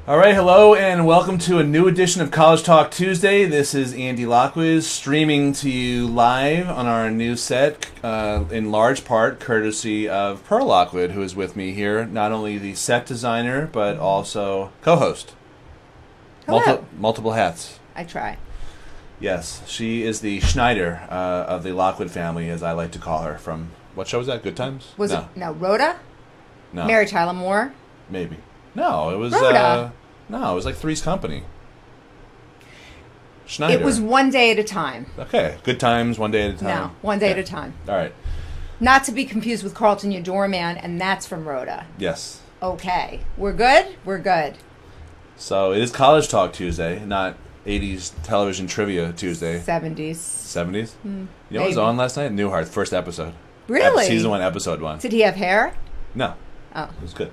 All right, hello, and welcome to a new edition of College Talk Tuesday. This is Andy Lockwood streaming to you live on our new set, in large part courtesy of Pearl Lockwood, who is with me here, not only the set designer, but also co-host. Hello. Multiple hats. I try. Yes, she is the Schneider of the Lockwood family, as I like to call her, from, what show was that, Good Times? Was it Rhoda? No. Mary Tyler Moore? Maybe. No, it was Rhoda. No, it was like Three's Company. Schneider. It was One Day at a Time. Okay, Good Times, One Day at a Time. No, One Day at a Time. All right. Not to be confused with Carlton Your Doorman, and that's from Rhoda. Yes. Okay. We're good? We're good. So it is College Talk Tuesday, not 80s television trivia Tuesday. 70s. 70s? You know what maybe. was on last night? Newhart, first episode. Really? Season 1, episode 1. Did he have hair? No. Oh. It was good.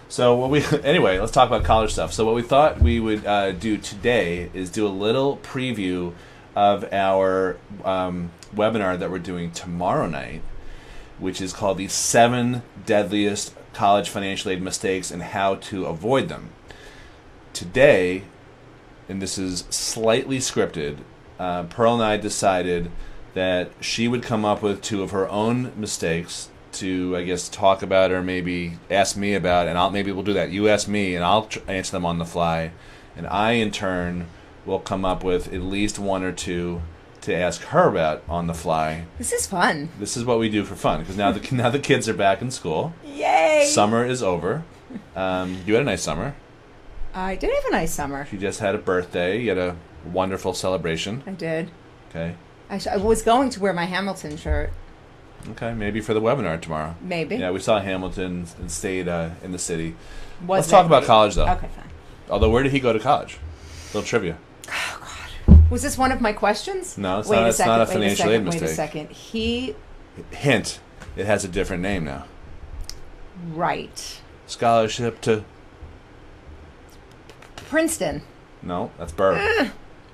So anyway, let's talk about college stuff. So what we thought we would do today is do a little preview of our webinar that we're doing tomorrow night, which is called the 7 Deadliest College Financial Aid Mistakes and How to Avoid Them. Today, and this is slightly scripted, Pearl and I decided that she would come up with 2 of her own mistakes to, I guess, talk about or maybe ask me about, and maybe we'll do that. You ask me, and I'll answer them on the fly, and I, in turn, will come up with at least 1 or 2 to ask her about on the fly. This is fun. This is what we do for fun, because now the kids are back in school. Yay! Summer is over. You had a nice summer. I did have a nice summer. You just had a birthday. You had a wonderful celebration. I did. Okay. I was going to wear my Hamilton shirt. Okay, maybe for the webinar tomorrow. Maybe. Yeah, we saw Hamilton and stayed in the city. Was Let's talk about great? college, though. Okay, fine. Although, where did he go to college? Little trivia. Oh, God. Was this one of my questions? No, it's Wait not. a It's second, not a wait financial second, aid mistake. Wait a second. He... Hint: it has a different name now. Right. Scholarship to. Princeton. No, that's Burr.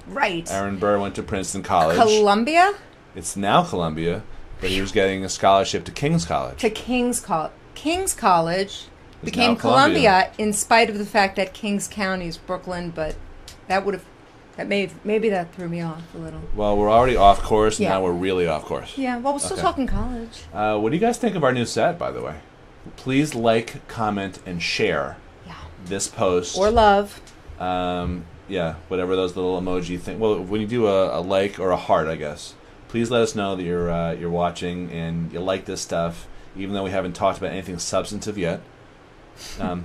Right. Aaron Burr went to Princeton College. Columbia? It's now Columbia, but he was getting a scholarship to King's College. To King's College. King's College It's became now Columbia. Columbia in spite of the fact that Kings County is Brooklyn, but maybe that threw me off a little. Well, we're already off course, and Yeah. now we're really off course. Yeah, well, we're still Okay. talking college. What do you guys think of our new set, by the way? Please like, comment, and share Yeah. this post. Or love. Yeah, whatever those little emoji thing. Well, when you do a like or a heart, I guess, please let us know that you're watching and you like this stuff, even though we haven't talked about anything substantive yet. I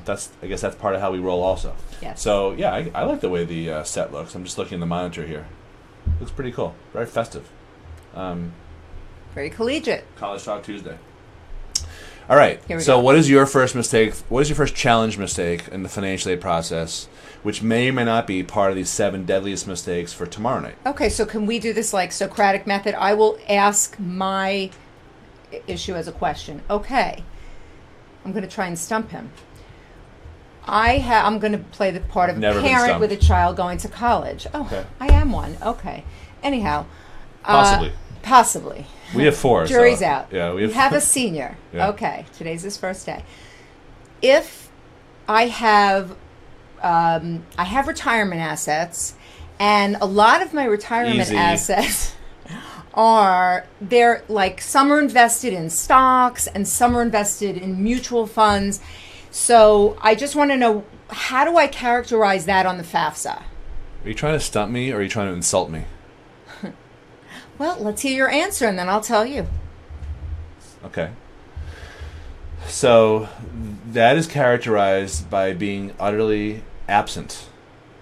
guess that's part of how we roll, also. Yes. So yeah, I like the way the set looks. I'm just looking at the monitor here. Looks pretty cool. Very festive. Very collegiate. College Talk Tuesday. All right. Here we So go. what is your first mistake? What is your first challenge mistake in the financial aid process, which may or may not be part of these 7 deadliest mistakes for tomorrow night? Okay, so can we do this like Socratic method? I will ask my issue as a question. Okay. I'm going to try and stump him. I'm going to play the part of a Never been parent stumped. with a child going to college. Oh, Okay. I am one. Okay. Anyhow. Possibly. Possibly. We have 4. Jury's so, out. Yeah, We have a senior. Yeah. Okay. Today's his first day. If I have retirement assets, and a lot of my retirement Easy. assets they're like some are invested in stocks and some are invested in mutual funds. So I just want to know, how do I characterize that on the FAFSA? Are you trying to stump me or are you trying to insult me? Well, let's hear your answer and then I'll tell you. Okay. So that is characterized by being utterly absent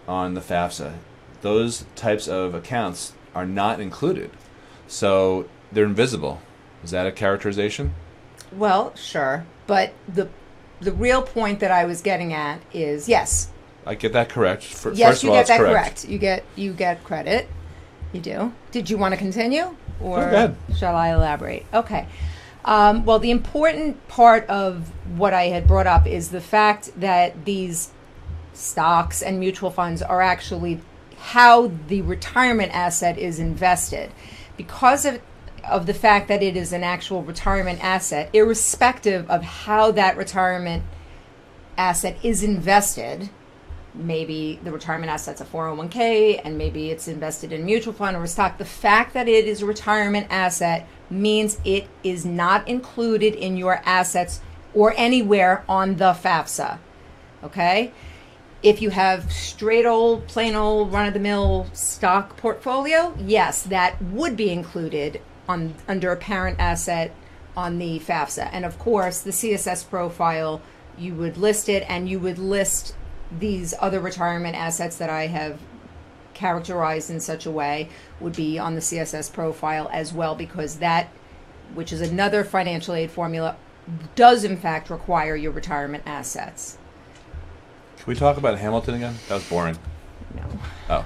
on the FAFSA. Those types of accounts are not included. So they're invisible. Is that a characterization? Well, sure. But the real point that I was getting at is, yes. I get that correct. Yes, First you of all, get it's that correct. You get credit. You do. Did you want to continue? Or Go ahead. shall I elaborate? Okay. Well, the important part of what I had brought up is the fact that these stocks and mutual funds are actually how the retirement asset is invested. Because of the fact that it is an actual retirement asset, irrespective of how that retirement asset is invested, maybe the retirement asset's a 401k and maybe it's invested in a mutual fund or a stock. The fact that it is a retirement asset means it is not included in your assets or anywhere on the FAFSA. Okay? If you have straight old, plain old, run-of-the-mill stock portfolio, yes, that would be included under a parent asset on the FAFSA. And of course, the CSS profile, you would list it, and you would list these other retirement assets that I have characterized in such a way would be on the CSS profile as well, because that, which is another financial aid formula, does in fact require your retirement assets. Can we talk about Hamilton again? That was boring. No. Oh,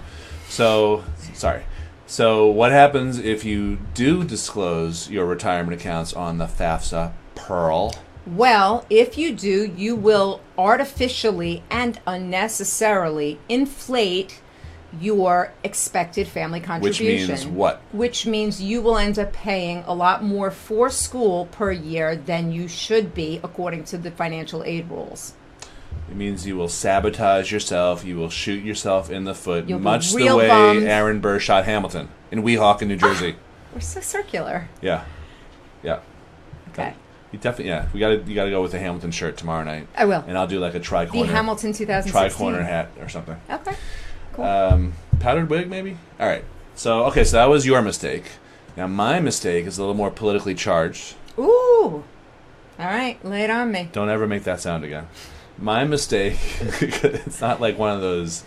so sorry. So what happens if you do disclose your retirement accounts on the FAFSA, Pearl? Well, if you do, you will artificially and unnecessarily inflate your expected family contribution. Which means what? Which means you will end up paying a lot more for school per year than you should be according to the financial aid rules. It means you will sabotage yourself. You will shoot yourself in the foot, You'll be much the real way bummed. Aaron Burr shot Hamilton in Weehawken, New Jersey. We're so circular. Yeah. Okay. You definitely, you gotta go with the Hamilton shirt tomorrow night. I will. And I'll do like a The tri-corner Hamilton 2016. tri-corner hat or something. Okay. Cool. Powdered wig, maybe? All right. So that was your mistake. Now, my mistake is a little more politically charged. Ooh. All right. Lay it on me. Don't ever make that sound again. My mistake, it's not like one of those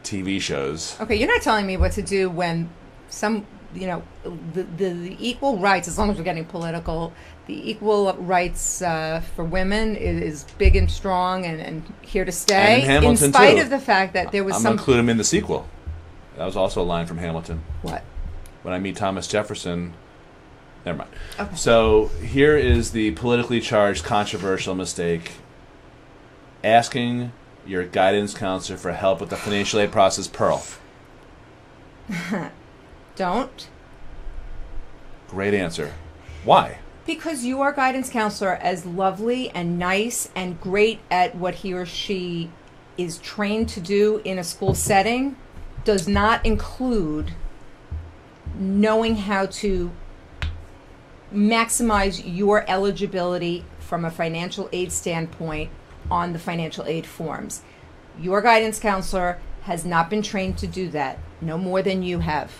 TV shows. Okay, you're not telling me what to do when some, the equal rights, as long as we're getting political, the equal rights for women is big and strong and here to stay. And in Hamilton, in spite too. of the fact that there was I'm some... going to include him in the sequel. That was also a line from Hamilton. What? When I meet Thomas Jefferson... Never mind. Okay. So here is the politically charged, controversial mistake. Asking your guidance counselor for help with the financial aid process, Pearl. Don't. Great answer. Why? Because your guidance counselor, as lovely and nice and great at what he or she is trained to do in a school setting, does not include knowing how to maximize your eligibility from a financial aid standpoint on the financial aid forms. Your guidance counselor has not been trained to do that, no more than you have.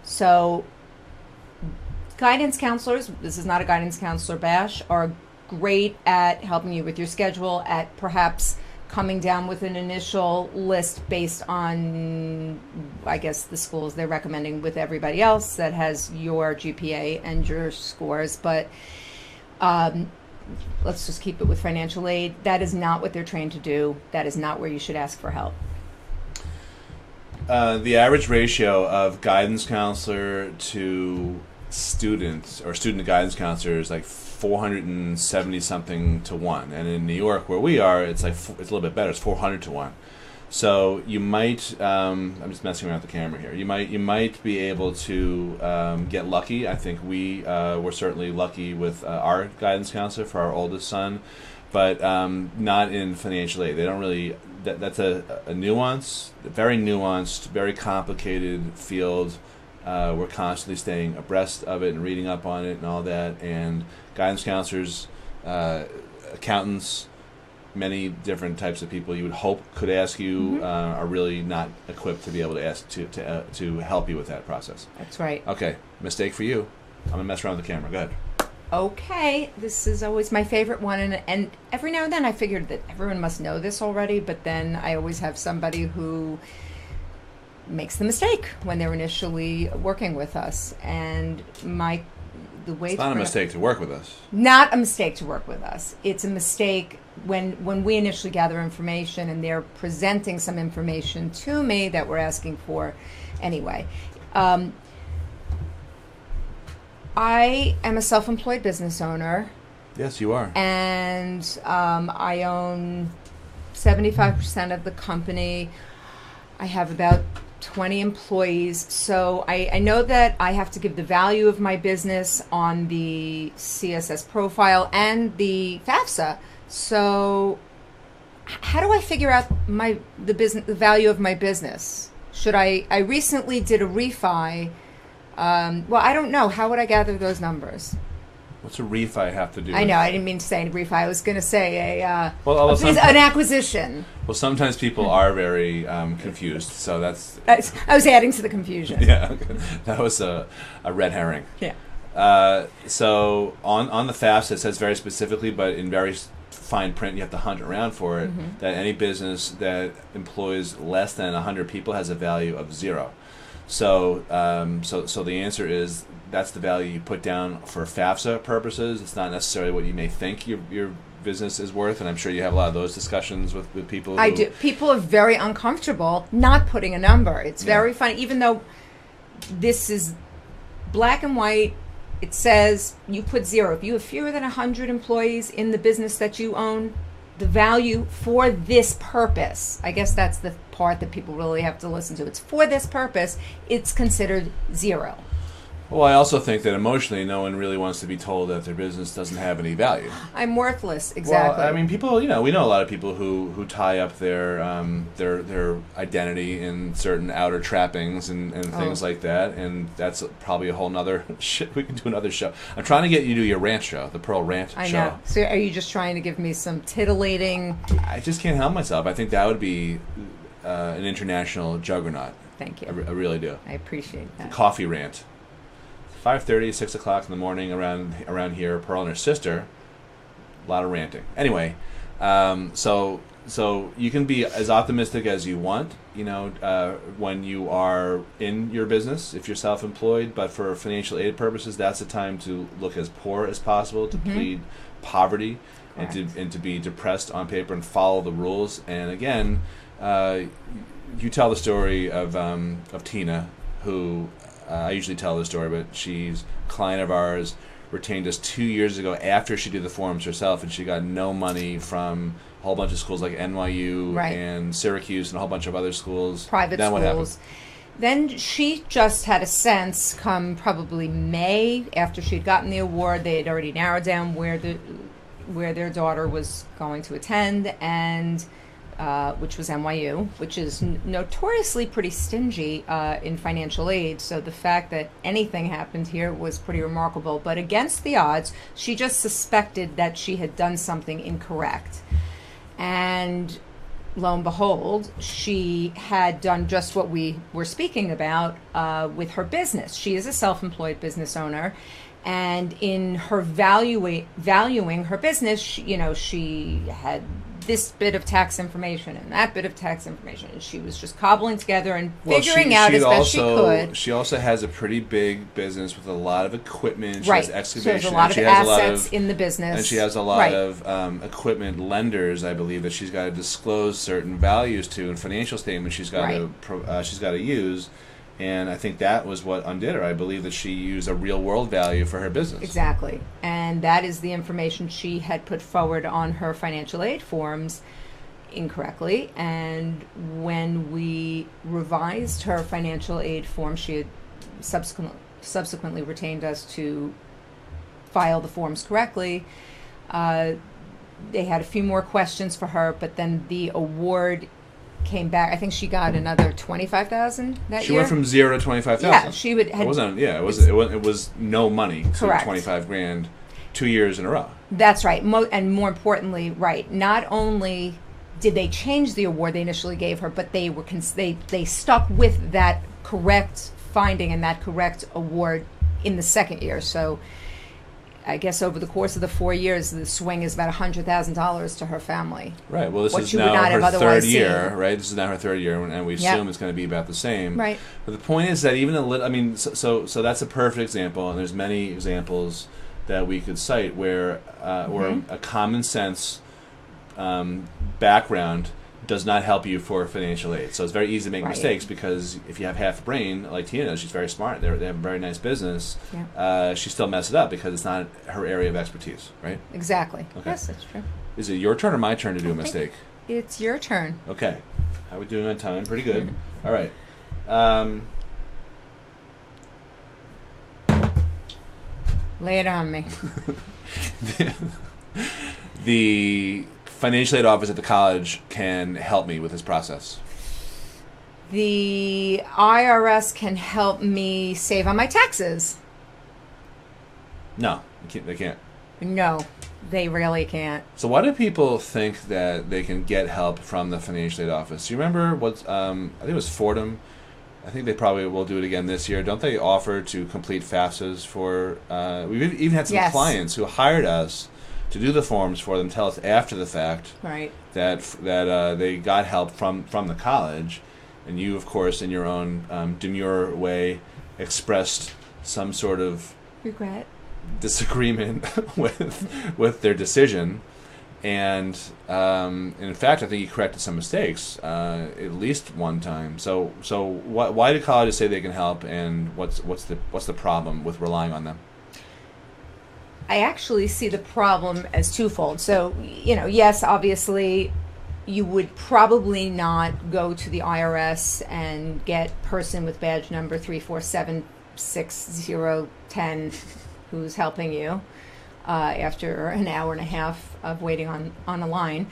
So guidance counselors, this is not a guidance counselor bash, are great at helping you with your schedule, at perhaps coming down with an initial list based on, I guess, the schools they're recommending with everybody else that has your GPA and your scores. But let's just keep it with financial aid. That is not what they're trained to do. That is not where you should ask for help. The average ratio of guidance counselor to students or student to guidance counselor is like 470 something to 1, and in New York where we are, it's like it's a little bit better. It's 400 to 1. So you might, I'm just messing around with the camera here. You might be able to get lucky. I think we were certainly lucky with our guidance counselor for our oldest son, but not in financial aid. They don't really. That's a nuance, very nuanced, very complicated field. We're constantly staying abreast of it and reading up on it and all that. And guidance counselors, accountants, many different types of people you would hope could ask you are really not equipped to be able to ask to help you with that process. That's right. Okay, mistake for you. I'm gonna mess around with the camera. Go ahead. Okay, this is always my favorite one, and every now and then I figured that everyone must know this already, but then I always have somebody who makes the mistake when they're initially working with us, and the way it's not a mistake to work with us. Not a mistake to work with us. It's a mistake when we initially gather information and they're presenting some information to me that we're asking for. Anyway, I am a self-employed business owner. Yes, you are. And I own 75% of the company. I have about 20 employees. So I know that I have to give the value of my business on the CSS profile and the FAFSA. So how do I figure out the value of my business? Should I recently did a refi. Well, I don't know. How would I gather those numbers? What's a refi have to do? I know. I didn't mean to say refi. I was going to say an acquisition. Well, sometimes people are very confused, so that's. I was adding to the confusion. Yeah, that was a red herring. Yeah. So on the FAFSA, it says very specifically, but in very fine print, you have to hunt around for it, that any business that employs less than 100 people has a value of 0. So, so the answer is that's the value you put down for FAFSA purposes. It's not necessarily what you may think your business is worth, and I'm sure you have a lot of those discussions with people. I do. People are very uncomfortable not putting a number. It's very funny, even though this is black and white. It says you put 0. If you have fewer than 100 employees in the business that you own, the value for this purpose, I guess that's the part that people really have to listen to. It's for this purpose, it's considered 0. Well, I also think that emotionally, no one really wants to be told that their business doesn't have any value. I'm worthless, exactly. Well, I mean, people, we know a lot of people who tie up their identity in certain outer trappings and things like that, and that's probably a whole nother shit. We can do another show. I'm trying to get you to your rant show, the Pearl Rant show. I know. So are you just trying to give me some tittillating? I just can't help myself. I think that would be an international juggernaut. Thank you. I really do. I appreciate that. Coffee rant. 5:30, 6 o'clock in the morning around here. Pearl and her sister, a lot of ranting. Anyway, so you can be as optimistic as you want, when you are in your business, if you're self-employed. But for financial aid purposes, that's the time to look as poor as possible, to plead poverty, and to be depressed on paper and follow the rules. And again, you tell the story of Tina, who. I usually tell the story, but she's a client of ours, retained us 2 years ago after she did the forms herself, and she got no money from a whole bunch of schools like NYU and Syracuse and a whole bunch of other schools. Private then schools. What happened? Then she just had a sense come probably May, after she'd gotten the award, they had already narrowed down where their daughter was going to attend, and which was NYU, which is notoriously pretty stingy in financial aid. So the fact that anything happened here was pretty remarkable. But against the odds, she just suspected that she had done something incorrect. And lo and behold, she had done just what we were speaking about with her business. She is a self-employed business owner. And in her valuing her business, she had this bit of tax information and that bit of tax information, and she was just cobbling together and figuring out as best she could. She also has a pretty big business with a lot of equipment. She has excavation. So there's a lot of assets in the business. And she has a lot of equipment lenders, I believe, that she's got to disclose certain values to in financial statements she's got to use. And I think that was what undid her. I believe that she used a real world value for her business. Exactly. And that is the information she had put forward on her financial aid forms incorrectly. And when we revised her financial aid form, she had subsequently retained us to file the forms correctly. They had a few more questions for her, but then the award came back. I think she got another $25,000 that year. She went from 0 to 25,000. Yeah, she would. It wasn't. Yeah, it was no money. Correct. $25,000, 2 years in a row. That's right. And more importantly, right. Not only did they change the award they initially gave her, but they were they stuck with that correct finding and that correct award in the second year. So I guess over the course of the 4 years, the swing is about $100,000 to her family. Right. Well, this is now her third year, right? This is now her third year, and we assume it's going to be about the same. Right. But the point is that even a little, I mean, so that's a perfect example, and there's many examples that we could cite where a common sense background does not help you for financial aid. So it's very easy to make mistakes, because if you have half a brain, like Tina, she's very smart. They have a very nice business. Yeah. She still messes it up because it's not her area of expertise, right? Exactly. Okay. Yes, that's true. Is it your turn or my turn to do a mistake? It's your turn. Okay. How are we doing on time? Pretty good. All right. Lay it on me. The financial aid office at the college can help me with this process? The IRS can help me save on my taxes. No, they can't. No, they really can't. So why do people think that they can get help from the financial aid office? Do you remember what, I think it was Fordham. I think they probably will do it again this year. Don't they offer to complete FAFSAs for, we've even had some Yes. clients who hired us to do the forms for them, tell us after the fact Right. that they got help from the college, and you, of course, in your own demure way, expressed some sort of Regret. disagreement with their decision, and in fact, I think you corrected some mistakes at least one time. So why do colleges say they can help, and what's the problem with relying on them? I actually see the problem as twofold. So, yes, obviously, you would probably not go to the IRS and get person with badge number 3476010 who's helping you after an hour and a half of waiting on a line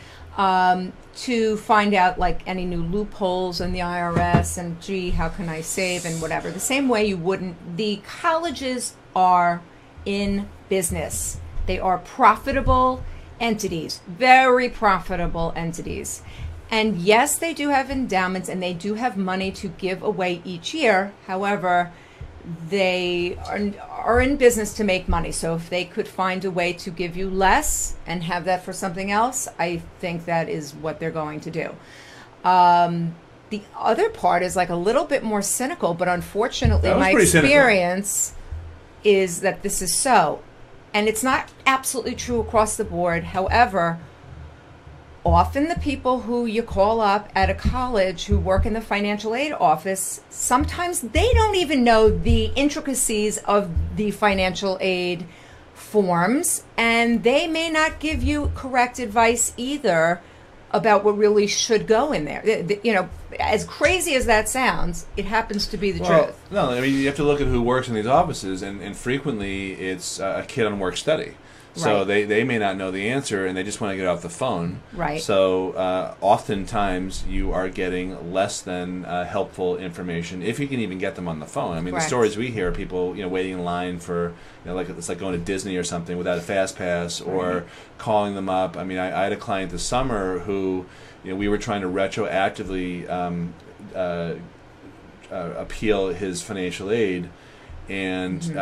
to find out like any new loopholes in the IRS and gee, how can I save and whatever. The same way you wouldn't. The colleges are in business. They are profitable entities, very profitable entities. And yes, they do have endowments and they do have money to give away each year. However, they are in business to make money. So if they could find a way to give you less and have that for something else, I think that is what they're going to do. The other part is like a little bit more cynical, but unfortunately That was my pretty cynical. experience is that this is so. And it's not absolutely true across the board. However, often the people who you call up at a college who work in the financial aid office, sometimes they don't even know the intricacies of the financial aid forms, and they may not give you correct advice either about what really should go in there. As crazy as that sounds, it happens to be the truth. No, I mean, you have to look at who works in these offices, and frequently it's a kid on work study. So Right. they may not know the answer, and they just want to get off the phone. Right. So oftentimes you are getting less than helpful information, if you can even get them on the phone. I mean, Correct. the stories we hear, people waiting in line for, like it's like going to Disney or something without a fast pass, or Right. calling them up. I mean, I had a client this summer who, we were trying to retroactively appeal his financial aid, and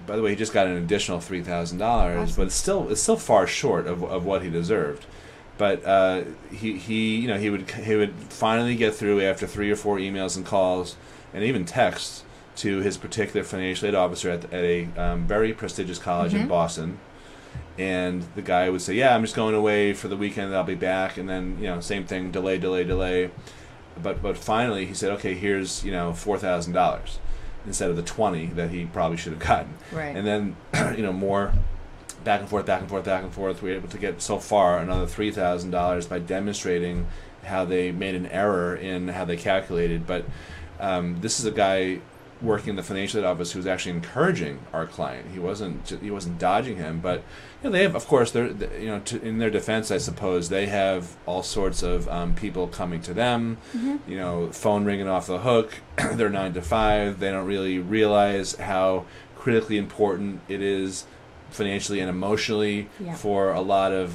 by the way, he just got an additional $3,000, but it's still far short of what he deserved. But he would finally get through after 3 or 4 emails and calls and even texts to his particular financial aid officer at a very prestigious college in Boston. And the guy would say, "Yeah, I'm just going away for the weekend. I'll be back." And then same thing, delay. But finally, he said, "Okay, here's $4,000." Instead of the 20 that he probably should have gotten. Right. And then, more back and forth. We were able to get so far another $3,000 by demonstrating how they made an error in how they calculated. But this is a guy working in the financial aid office who's actually encouraging our client. He wasn't dodging him. But they have, of course, in their defense, I suppose, they have all sorts of people coming to them. Phone ringing off the hook. They're 9 to 5. They don't really realize how critically important it is financially and emotionally for a lot of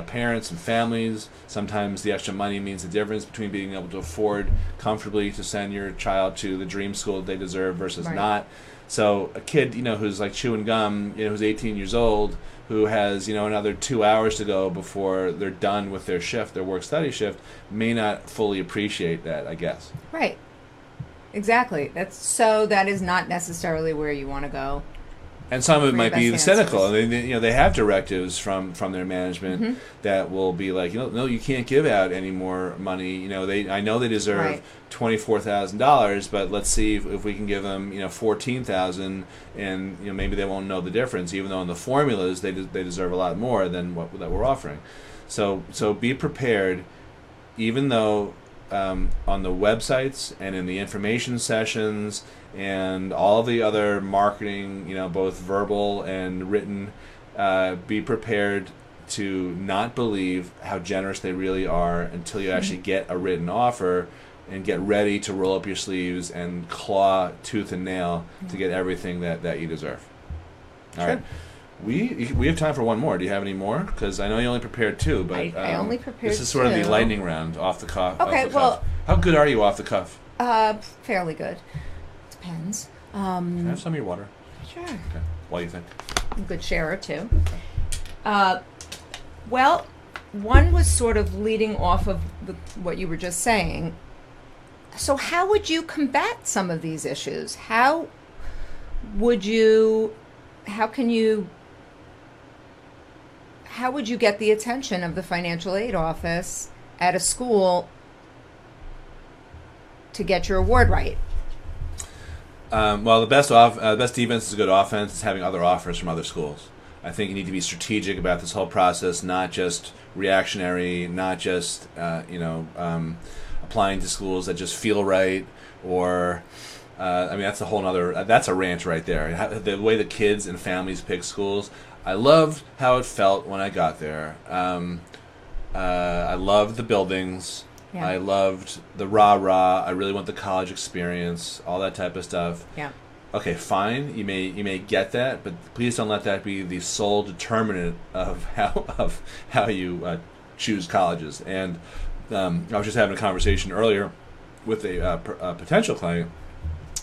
parents and families. Sometimes the extra money means the difference between being able to afford comfortably to send your child to the dream school that they deserve versus not. So a kid, who's like chewing gum, who's 18 years old, who has, another 2 hours to go before they're done with their shift, their work-study shift, may not fully appreciate that, I guess. Right. Exactly. That is not necessarily where you want to go. And some of it For might be your best cynical. answers. They have directives from their management that will be like, no, you can't give out any more money. I know they deserve Right. $24,000, but let's see if we can give them $14,000, and maybe they won't know the difference, even though in the formulas they deserve a lot more than what that we're offering. So be prepared, even though on the websites and in the information sessions and all the other marketing, both verbal and written, be prepared to not believe how generous they really are until you actually get a written offer and get ready to roll up your sleeves and claw tooth and nail to get everything that you deserve. All Sure. right. We have time for one more. Do you have any more? Because I know you only prepared two, but I only prepared this is sort of the two. lightning round off the cuff. Okay, off the cuff. How good are you off the cuff? Fairly good. Depends. Can I have some of your water? Sure. Okay. What do you think? I'm a good sharer too. Well, one was sort of leading off of what you were just saying. So how would you combat some of these issues? How would you get the attention of the financial aid office at a school to get your award right? Well, the best defense is a good offense. Is having other offers from other schools. I think you need to be strategic about this whole process, not just reactionary, not just applying to schools that just feel right, or that's a whole nother. That's a rant right there. The way the kids and families pick schools. I loved how it felt when I got there. I loved the buildings. Yeah. I loved the rah-rah. I really want the college experience, all that type of stuff. Yeah. Okay, fine. You may get that, but please don't let that be the sole determinant of how you choose colleges. And I was just having a conversation earlier with a potential client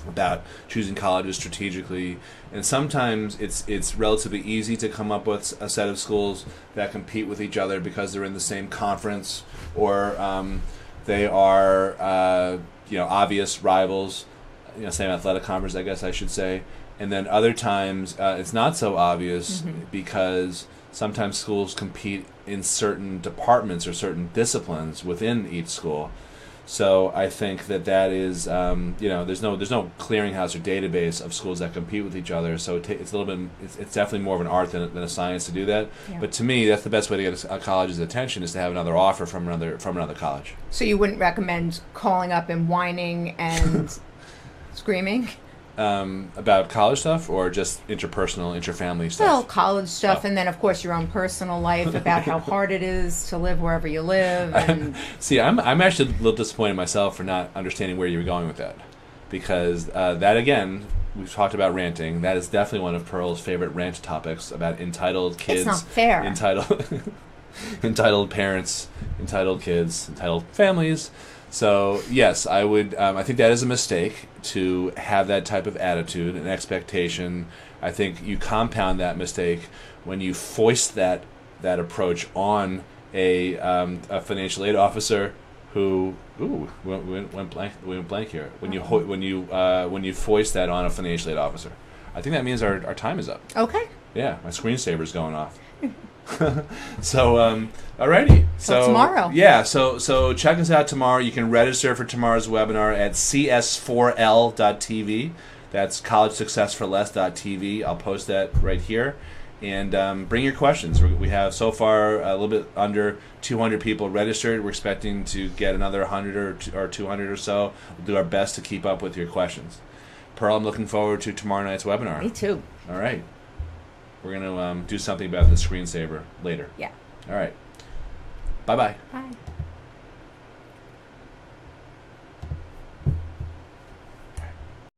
about choosing colleges strategically, and sometimes it's relatively easy to come up with a set of schools that compete with each other because they're in the same conference, or they are obvious rivals, same athletic conference, I guess I should say. And then other times it's not so obvious because sometimes schools compete in certain departments or certain disciplines within each school. So I think that is there's no clearinghouse or database of schools that compete with each other. So it's a little bit it's definitely more of an art than a science to do that. Yeah. But to me, that's the best way to get a college's attention, is to have another offer from another college. So you wouldn't recommend calling up and whining and screaming? About college stuff, or just interpersonal, interfamily stuff? Well, college stuff, and then of course your own personal life about how hard it is to live wherever you live. And See, I'm actually a little disappointed myself for not understanding where you were going with that, because that again, we've talked about ranting. That is definitely one of Pearl's favorite rant topics, about entitled kids. It's not fair. Entitled parents, entitled kids, entitled families. So yes, I would. I think that is a mistake to have that type of attitude and expectation. I think you compound that mistake when you foist that approach on a financial aid officer who went blank here. When you foist that on a financial aid officer, I think that means our time is up. Okay. Yeah, my screensaver's going off. So, alrighty. So tomorrow. Yeah. So check us out tomorrow. You can register for tomorrow's webinar at cs4l.tv. That's collegesuccessforless.tv. I'll post that right here. And bring your questions. We have so far a little bit under 200 people registered. We're expecting to get another 100 or 200 or so. We'll do our best to keep up with your questions. Pearl, I'm looking forward to tomorrow night's webinar. Me too. All right. We're going to do something about the screensaver later. Yeah. All right. Bye-bye. Bye.